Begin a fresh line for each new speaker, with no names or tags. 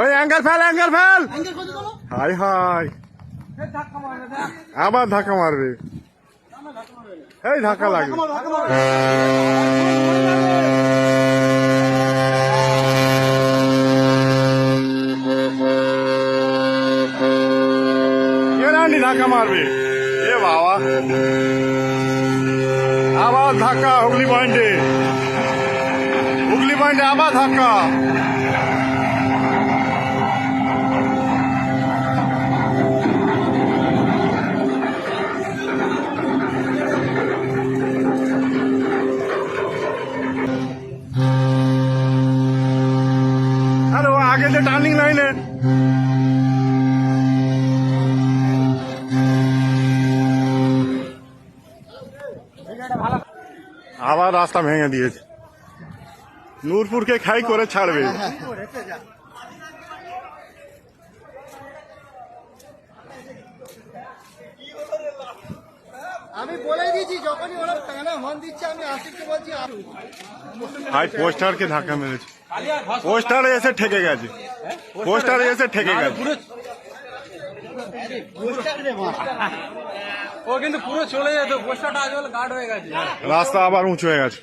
ওই angle fail, angle fail. High high, আবার ধাক্কা মারবে। এই ধাক্কা লাগবে। ধাক্কা মারবে। এ বাবা, আবার ধাক্কা হুগলি পয়েন্টে, হুগলি পয়েন্টে আবার ধাক্কা। আরে ও আগে যে টার্নিং লাইনে আবার রাস্তা ভেঙে দিয়েছে। নূরপুরকে খাই করে ছাড়বে।
আমি বলে দিয়েছি যখনই ওরা টানা হর্ন দিচ্ছে আমি আশিককে বলছি
ভাই পোস্টারকে ধাক্কা মেরেছে, পোস্টারে এসে ঠেকে গেছে, পোস্টারে এসে ঠেকে গেছে।
ও কিন্তু পুরো চলে যেত, পোস্টারটা আজ গার্ড হয়ে গেছে।
রাস্তা আবার উঁচু হয়ে গেছে।